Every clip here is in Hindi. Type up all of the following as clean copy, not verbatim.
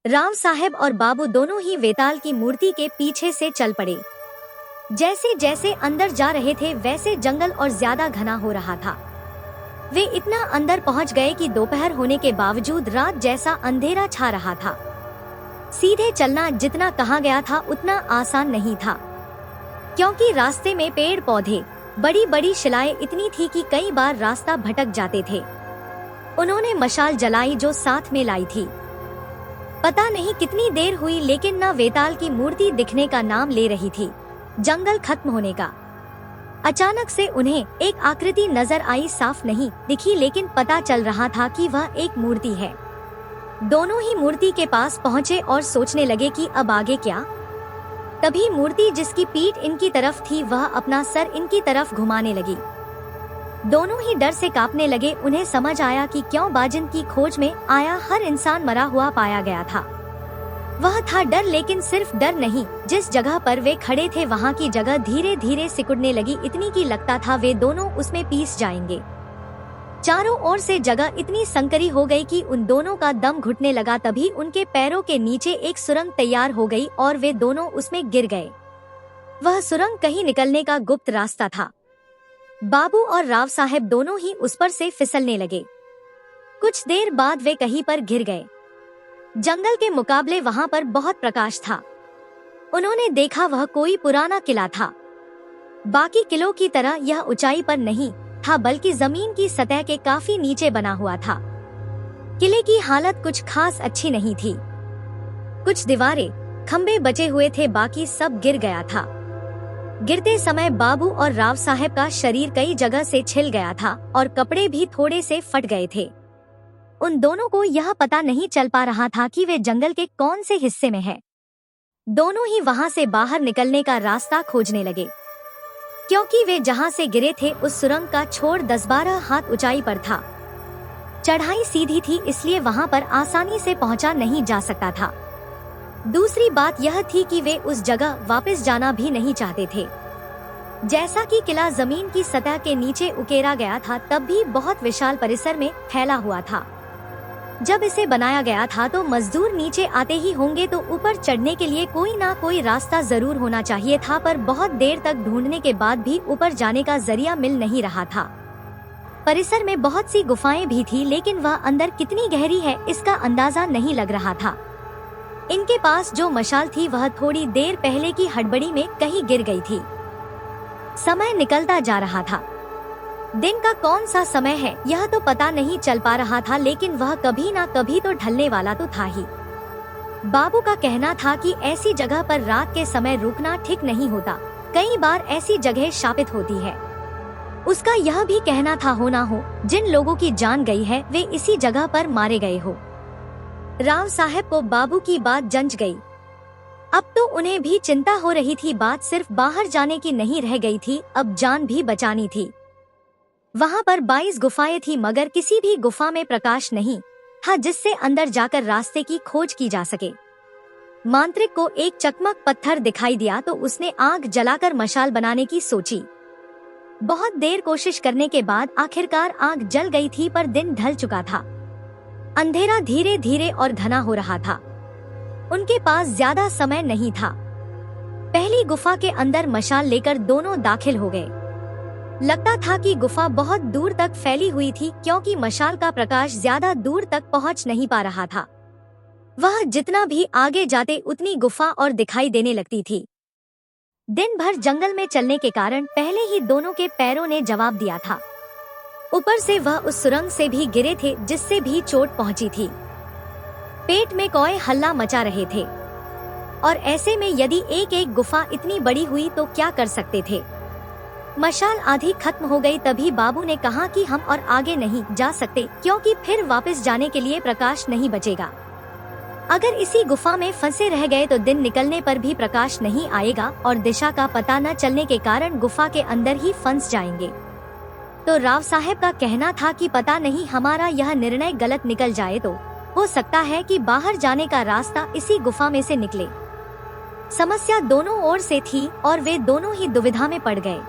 राव साहब और बाबू दोनों ही वेताल की मूर्ति के पीछे से चल पड़े। जैसे जैसे अंदर जा रहे थे वैसे जंगल और ज्यादा घना हो रहा था। वे इतना अंदर पहुंच गए कि दोपहर होने के बावजूद रात जैसा अंधेरा छा रहा था। सीधे चलना जितना कहा गया था उतना आसान नहीं था, क्योंकि रास्ते में पेड़ पौधे, बड़ी बड़ी शिलाएं इतनी थी कि कई बार रास्ता भटक जाते थे। उन्होंने मशाल जलाई जो साथ में लाई थी। पता नहीं कितनी देर हुई, लेकिन न वेताल की मूर्ति दिखने का नाम ले रही थी, जंगल खत्म होने का। अचानक से उन्हें एक आकृति नजर आई। साफ नहीं दिखी, लेकिन पता चल रहा था कि वह एक मूर्ति है। दोनों ही मूर्ति के पास पहुंचे और सोचने लगे कि अब आगे क्या। तभी मूर्ति जिसकी पीठ इनकी तरफ थी वह अपना सर इनकी तरफ घुमाने लगी। दोनों ही डर से कांपने लगे। उन्हें समझ आया कि क्यों बाजिन की खोज में आया हर इंसान मरा हुआ पाया गया था। वह था डर, लेकिन सिर्फ डर नहीं। जिस जगह पर वे खड़े थे वहाँ की जगह धीरे धीरे सिकुड़ने लगी, इतनी की लगता था वे दोनों उसमें पीस जाएंगे। चारों ओर से जगह इतनी संकरी हो गई कि उन दोनों का दम घुटने लगा। तभी उनके पैरों के नीचे एक सुरंग तैयार हो गई और वे दोनों उसमें गिर गए। वह सुरंग कहीं निकलने का गुप्त रास्ता था। बाबू और राव साहब दोनों ही उस पर से फिसलने लगे। कुछ देर बाद वे कहीं पर गिर गए। जंगल के मुकाबले वहां पर बहुत प्रकाश था। उन्होंने देखा वह कोई पुराना किला था। बाकी किलों की तरह यह ऊंचाई पर नहीं था, बल्कि जमीन की सतह के काफी नीचे बना हुआ था। किले की हालत कुछ खास अच्छी नहीं थी। कुछ दीवारें, खंबे बचे हुए थे, बाकी सब गिर गया था। गिरते समय बाबू और राव साहब का शरीर कई जगह से छिल गया था और कपड़े भी थोड़े से फट गए थे। उन दोनों को यह पता नहीं चल पा रहा था कि वे जंगल के कौन से हिस्से में हैं। दोनों ही वहां से बाहर निकलने का रास्ता खोजने लगे, क्योंकि वे जहां से गिरे थे उस सुरंग का छोर 10-12 हाथ ऊंचाई पर था। चढ़ाई सीधी थी, इसलिए वहां पर आसानी से पहुंचा नहीं जा सकता था। दूसरी बात यह थी कि वे उस जगह वापस जाना भी नहीं चाहते थे। जैसा कि किला जमीन की सतह के नीचे उकेरा गया था, तब भी बहुत विशाल परिसर में फैला हुआ था। जब इसे बनाया गया था तो मजदूर नीचे आते ही होंगे, तो ऊपर चढ़ने के लिए कोई ना कोई रास्ता जरूर होना चाहिए था। पर बहुत देर तक ढूंढने के बाद भी ऊपर जाने का जरिया मिल नहीं रहा था। परिसर में बहुत सी गुफाएं भी थी, लेकिन वह अंदर कितनी गहरी है इसका अंदाजा नहीं लग रहा था। इनके पास जो मशाल थी वह थोड़ी देर पहले की हड़बड़ी में कहीं गिर गई थी। समय निकलता जा रहा था। दिन का कौन सा समय है यह तो पता नहीं चल पा रहा था, लेकिन वह कभी ना कभी तो ढलने वाला तो था ही। बाबू का कहना था कि ऐसी जगह पर रात के समय रुकना ठीक नहीं होता, कई बार ऐसी जगह शापित होती है। उसका यह भी कहना था, हो ना हो जिन लोगों की जान गई है वे इसी जगह पर मारे गए हो। राव साहब को बाबू की बात जंच गई। अब तो उन्हें भी चिंता हो रही थी। बात सिर्फ बाहर जाने की नहीं रह गई थी, अब जान भी बचानी थी। वहां पर 22 गुफाएं थी, मगर किसी भी गुफा में प्रकाश नहीं था जिससे अंदर जाकर रास्ते की खोज की जा सके। मांत्रिक को एक चकमक पत्थर दिखाई दिया तो उसने आग जलाकर मशाल बनाने की सोची। बहुत देर कोशिश करने के बाद आखिरकार आग जल गई थी, पर दिन ढल चुका था। अंधेरा धीरे धीरे और घना हो रहा था। उनके पास ज्यादा समय नहीं था। पहली गुफा के अंदर मशाल लेकर दोनों दाखिल हो गए। लगता था कि गुफा बहुत दूर तक फैली हुई थी, क्योंकि मशाल का प्रकाश ज्यादा दूर तक पहुंच नहीं पा रहा था। वह जितना भी आगे जाते उतनी गुफा और दिखाई देने लगती थी। दिन भर जंगल में चलने के कारण पहले ही दोनों के पैरों ने जवाब दिया था। ऊपर से वह उस सुरंग से भी गिरे थे जिससे भी चोट पहुंची थी। पेट में कौए हल्ला मचा रहे थे, और ऐसे में यदि एक एक गुफा इतनी बड़ी हुई तो क्या कर सकते थे। मशाल आधी खत्म हो गई। तभी बाबू ने कहा कि हम और आगे नहीं जा सकते, क्योंकि फिर वापस जाने के लिए प्रकाश नहीं बचेगा। अगर इसी गुफा में फंसे रह गए तो दिन निकलने पर भी प्रकाश नहीं आएगा और दिशा का पता न चलने के कारण गुफा के अंदर ही फंस जाएंगे। तो राव साहब का कहना था कि पता नहीं हमारा यह निर्णय गलत निकल जाए तो हो सकता है कि बाहर जाने का रास्ता इसी गुफा में से निकले। समस्या दोनों ओर से थी और वे दोनों ही दुविधा में पड़ गए।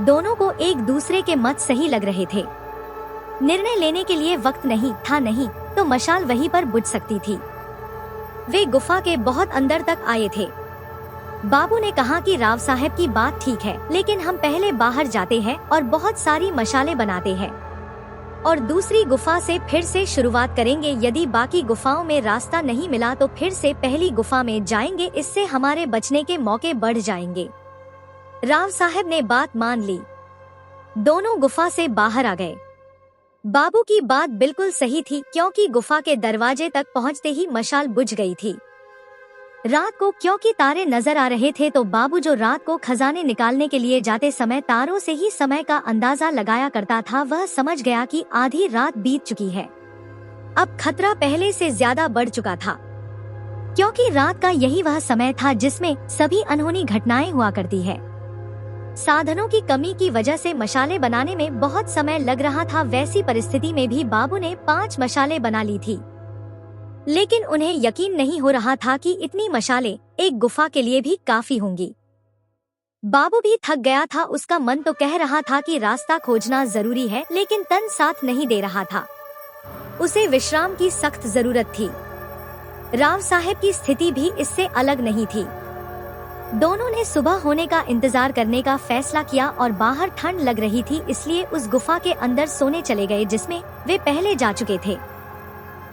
दोनों को एक दूसरे के मत सही लग रहे थे। निर्णय लेने के लिए वक्त नहीं था, नहीं तो मशाल वहीं पर बुझ सकती थी। वे गुफा के बहुत अंदर तक आए थे। बाबू ने कहा कि राव साहब की बात ठीक है, लेकिन हम पहले बाहर जाते हैं और बहुत सारी मशालें बनाते हैं और दूसरी गुफा से फिर से शुरुआत करेंगे। यदि बाकी गुफाओं में रास्ता नहीं मिला तो फिर से पहली गुफा में जाएंगे, इससे हमारे बचने के मौके बढ़ जाएंगे। राव साहब ने बात मान ली। दोनों गुफा से बाहर आ गए। बाबू की बात बिल्कुल सही थी, क्योंकि गुफा के दरवाजे तक पहुंचते ही मशाल बुझ गई थी। रात को क्योंकि तारे नजर आ रहे थे तो बाबू जो रात को खजाने निकालने के लिए जाते समय तारों से ही समय का अंदाजा लगाया करता था, वह समझ गया कि आधी रात बीत चुकी है। अब खतरा पहले से ज्यादा बढ़ चुका था, क्योंकि रात का यही वह समय था जिसमें सभी अनहोनी घटनाएं हुआ करती है। साधनों की कमी की वजह से मशालें बनाने में बहुत समय लग रहा था। वैसी परिस्थिति में भी बाबू ने 5 मशालें बना ली थी, लेकिन उन्हें यकीन नहीं हो रहा था कि इतनी मशालें एक गुफा के लिए भी काफी होंगी। बाबू भी थक गया था। उसका मन तो कह रहा था कि रास्ता खोजना जरूरी है, लेकिन तन साथ नहीं दे रहा था। उसे विश्राम की सख्त जरूरत थी। राव साहब की स्थिति भी इससे अलग नहीं थी। दोनों ने सुबह होने का इंतजार करने का फैसला किया और बाहर ठंड लग रही थी, इसलिए उस गुफा के अंदर सोने चले गए जिसमें वे पहले जा चुके थे।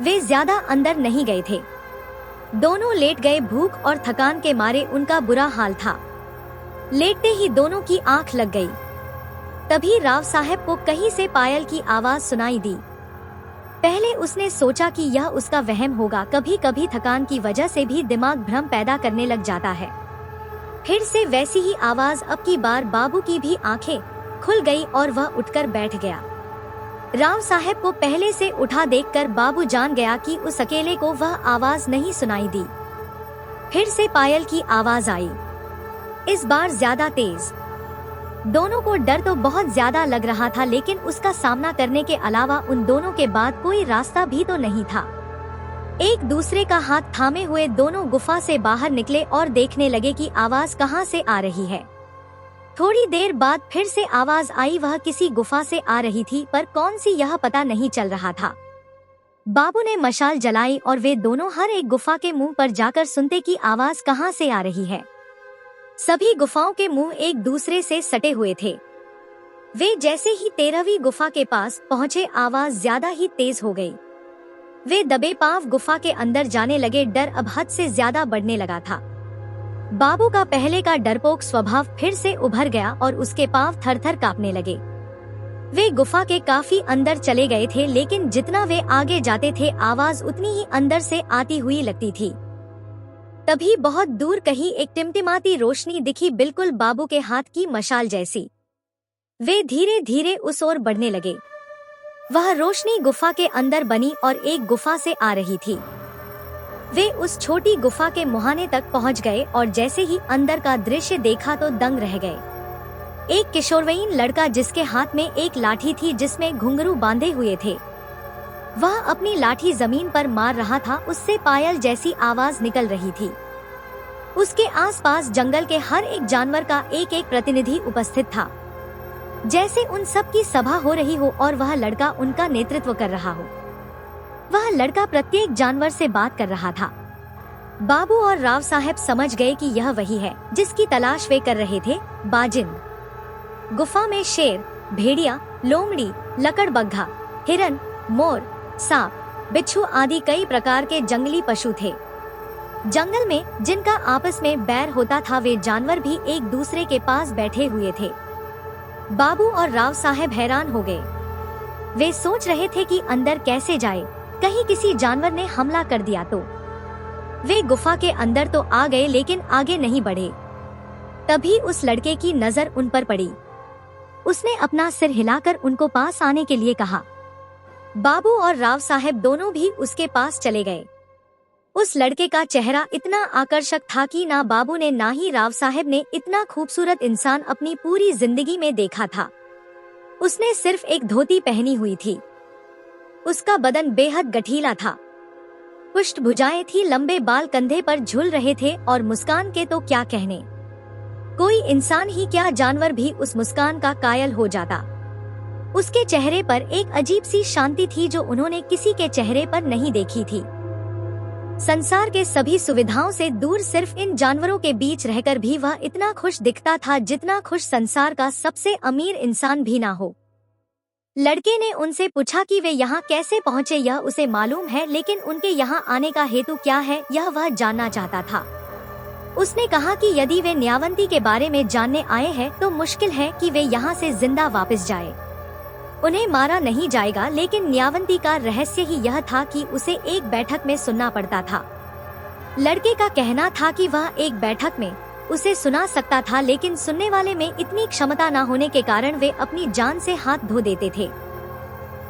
वे ज्यादा अंदर नहीं गए थे। दोनों लेट गए। भूख और थकान के मारे उनका बुरा हाल था। लेटते ही दोनों की आंख लग गई। तभी राव साहब को कहीं से पायल की आवाज सुनाई दी। पहले उसने सोचा कि यह उसका वहम होगा। कभी कभी थकान की वजह से भी दिमाग भ्रम पैदा करने लग जाता है। फिर से वैसी ही आवाज। अब की बार बाबू की भी आंखें खुल गई और वह उठकर बैठ गया। राव साहब को पहले से उठा देखकर बाबू जान गया कि उस अकेले को वह आवाज नहीं सुनाई दी। फिर से पायल की आवाज आई, इस बार ज्यादा तेज। दोनों को डर तो बहुत ज्यादा लग रहा था, लेकिन उसका सामना करने के अलावा उन दोनों के बाद कोई रास्ता भी तो नहीं था। एक दूसरे का हाथ थामे हुए दोनों गुफा से बाहर निकले और देखने लगे कि आवाज कहां से आ रही है। थोड़ी देर बाद फिर से आवाज आई। वह किसी गुफा से आ रही थी, पर कौन सी यह पता नहीं चल रहा था। बाबू ने मशाल जलाई और वे दोनों हर एक गुफा के मुंह पर जाकर सुनते कि आवाज कहां से आ रही है। सभी गुफाओं के मुंह एक दूसरे से सटे हुए थे। वे जैसे ही 13वीं गुफा के पास पहुंचे, आवाज ज्यादा ही तेज हो गई। वे दबे पांव गुफा के अंदर जाने लगे। डर अब हद से ज्यादा बढ़ने लगा था। बाबू का पहले का डरपोक स्वभाव फिर से उभर गया और उसके पांव थर-थर कांपने लगे। वे गुफा के काफी अंदर चले गए थे, लेकिन जितना वे आगे जाते थे आवाज उतनी ही अंदर से आती हुई लगती थी। तभी बहुत दूर कहीं एक टिमटिमाती रोशनी दिखी, बिल्कुल बाबू के हाथ की मशाल जैसी। वे धीरे धीरे उस ओर बढ़ने लगे। वह रोशनी गुफा के अंदर बनी और एक गुफा से आ रही थी। वे उस छोटी गुफा के मुहाने तक पहुंच गए और जैसे ही अंदर का दृश्य देखा तो दंग रह गए। एक किशोरवयीन लड़का जिसके हाथ में एक लाठी थी जिसमें घुंघरू बांधे हुए थे, वह अपनी लाठी जमीन पर मार रहा था। उससे पायल जैसी आवाज निकल रही थी। उसके आसपास जंगल के हर एक जानवर का एक एक प्रतिनिधि उपस्थित था, जैसे उन सब की सभा हो रही हो और वह लड़का उनका नेतृत्व कर रहा हो। वह लड़का प्रत्येक जानवर से बात कर रहा था। बाबू और राव साहब समझ गए कि यह वही है जिसकी तलाश वे कर रहे थे। बाजिंद। गुफा में शेर, भेड़िया, लोमड़ी, लकड़बग्घा, हिरन, मोर, सांप, बिच्छू आदि कई प्रकार के जंगली पशु थे। जंगल में जिनका आपस में बैर होता था, वे जानवर भी एक दूसरे के पास बैठे हुए थे। बाबू और राव साहब हैरान हो गए। वे सोच रहे थे कि अंदर कैसे जाए, कहीं किसी जानवर ने हमला कर दिया तो। वे गुफा के अंदर तो आ गए, लेकिन आगे नहीं बढ़े। तभी उस लड़के की नजर उन पर पड़ी। उसने अपना सिर हिलाकर उनको पास आने के लिए कहा। बाबू और राव साहब दोनों भी उसके पास चले गए। उस लड़के का चेहरा इतना आकर्षक था कि ना बाबू ने ना ही राव साहब ने इतना खूबसूरत इंसान अपनी पूरी जिंदगी में देखा था। उसने सिर्फ एक धोती पहनी हुई थी। उसका बदन बेहद गठीला था। पुष्ट भुजाएं थी, लंबे बाल कंधे पर झूल रहे थे और मुस्कान के तो क्या कहने। कोई इंसान ही क्या, जानवर भी उस मुस्कान का कायल हो जाता। उसके चेहरे पर एक अजीब सी शांति थी जो उन्होंने किसी के चेहरे पर नहीं देखी थी। संसार के सभी सुविधाओं से दूर सिर्फ इन जानवरों के बीच रहकर भी वह इतना खुश दिखता था जितना खुश संसार का सबसे अमीर इंसान भी ना हो। लड़के ने उनसे पूछा कि वे यहाँ कैसे पहुँचे। यह उसे मालूम है, लेकिन उनके यहाँ आने का हेतु क्या है यह वह जानना चाहता था। उसने कहा कि यदि वे न्यावंती के बारे में जानने आए हैं तो मुश्किल है कि वे यहाँ से जिंदा वापस जाए। उन्हें मारा नहीं जाएगा, लेकिन न्यावंती का रहस्य ही यह था कि उसे एक बैठक में सुनना पड़ता था। लड़के का कहना था कि वह एक बैठक में उसे सुना सकता था, लेकिन सुनने वाले में इतनी क्षमता न होने के कारण वे अपनी जान से हाथ धो देते थे।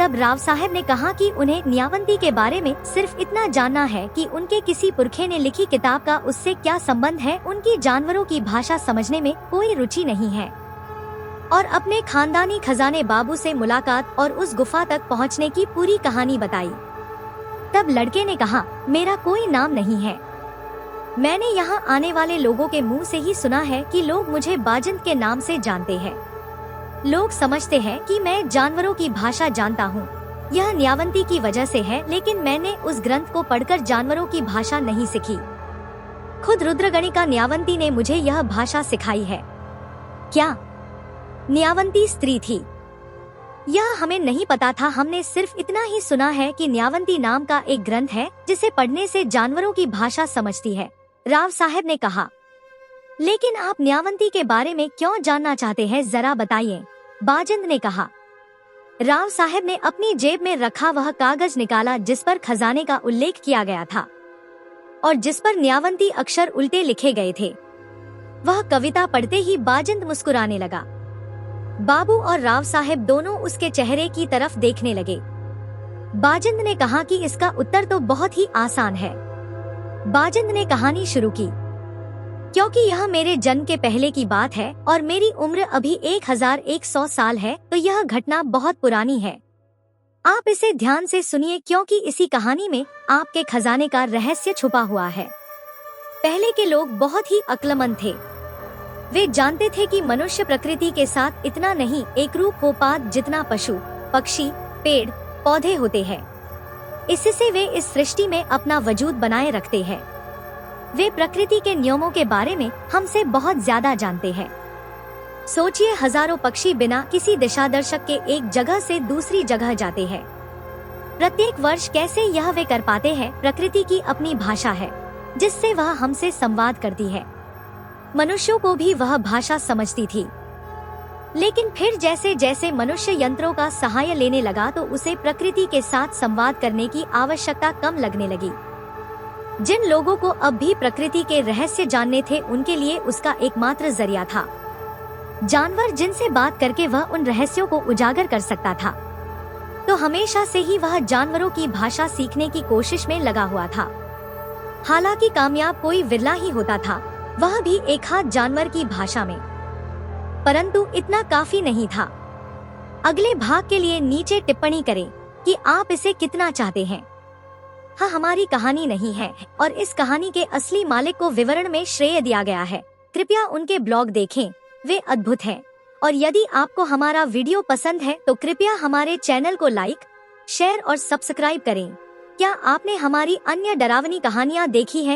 तब राव साहब ने कहा कि उन्हें न्यावंती के बारे में सिर्फ इतना जानना है कि उनके किसी पुरखे ने लिखी किताब का उससे क्या संबंध है। उनकी जानवरों की भाषा समझने में कोई रुचि नहीं है। और अपने खानदानी खजाने बाबू से मुलाकात और उस गुफा तक पहुंचने की पूरी कहानी बताई। तब लड़के ने कहा, मेरा कोई नाम नहीं है। मैंने यहाँ आने वाले लोगों के मुंह से ही सुना है कि लोग मुझे बाजिंद के नाम से जानते हैं। लोग समझते हैं कि मैं जानवरों की भाषा जानता हूँ। यह न्यावंती की वजह से है, लेकिन मैंने उस ग्रंथ को पढ़कर जानवरों की भाषा नहीं सीखी। खुद रुद्रगणिका न्यावंती ने मुझे यह भाषा सिखाई है। क्या न्यावंती स्त्री थी? यह हमें नहीं पता था। हमने सिर्फ इतना ही सुना है कि न्यावंती नाम का एक ग्रंथ है जिसे पढ़ने से जानवरों की भाषा समझती है। राव साहब ने कहा, लेकिन आप न्यावंती के बारे में क्यों जानना चाहते हैं, जरा बताइए। बाजिंद ने कहा। राव साहब ने अपनी जेब में रखा वह कागज निकाला जिस पर खजाने का उल्लेख किया गया था और जिस पर न्यावंती अक्षर उल्टे लिखे गए थे। वह कविता पढ़ते ही बाजिंद मुस्कुराने लगा। बाबू और राव साहब दोनों उसके चेहरे की तरफ देखने लगे। बाजिंद ने कहा कि इसका उत्तर तो बहुत ही आसान है। बाजिंद ने कहानी शुरू की। क्योंकि यह मेरे जन्म के पहले की बात है और मेरी उम्र अभी 1100 साल है, तो यह घटना बहुत पुरानी है। आप इसे ध्यान से सुनिए, क्योंकि इसी कहानी में आपके खजाने का रहस्य छुपा हुआ है। पहले के लोग बहुत ही अक्लमंद थे। वे जानते थे कि मनुष्य प्रकृति के साथ इतना नहीं एकरूप हो पाता जितना पशु, पक्षी, पेड़, पौधे होते हैं। इससे वे इस सृष्टि में अपना वजूद बनाए रखते हैं। वे प्रकृति के नियमों के बारे में हमसे बहुत ज्यादा जानते हैं। सोचिए, हजारों पक्षी बिना किसी दिशादर्शक के एक जगह से दूसरी जगह जाते हैं। प्रत्येक वर्ष कैसे यह वे कर पाते हैं? प्रकृति की अपनी भाषा है जिससे वह हमसे संवाद करती है। मनुष्यों को भी वह भाषा समझती थी, लेकिन फिर जैसे जैसे मनुष्य यंत्रों का सहाय लेने लगा तो उसे प्रकृति के साथ संवाद करने की आवश्यकता कम लगने लगी। जिन लोगों को अब भी प्रकृति के रहस्य जानने थे, उनके लिए उसका एकमात्र जरिया था जानवर, जिनसे बात करके वह उन रहस्यों को उजागर कर सकता था। तो हमेशा से ही वह जानवरों की भाषा सीखने की कोशिश में लगा हुआ था। हालांकि कामयाब कोई विरला ही होता था, वह भी एक हाथ जानवर की भाषा में, परंतु इतना काफी नहीं था। अगले भाग के लिए नीचे टिप्पणी करें कि आप इसे कितना चाहते हैं। हाँ, हमारी कहानी नहीं है और इस कहानी के असली मालिक को विवरण में श्रेय दिया गया है। कृपया उनके ब्लॉग देखें, वे अद्भुत हैं। और यदि आपको हमारा वीडियो पसंद है तो कृपया हमारे चैनल को लाइक, शेयर और सब्सक्राइब करें। क्या आपने हमारी अन्य डरावनी कहानियाँ देखी हैं?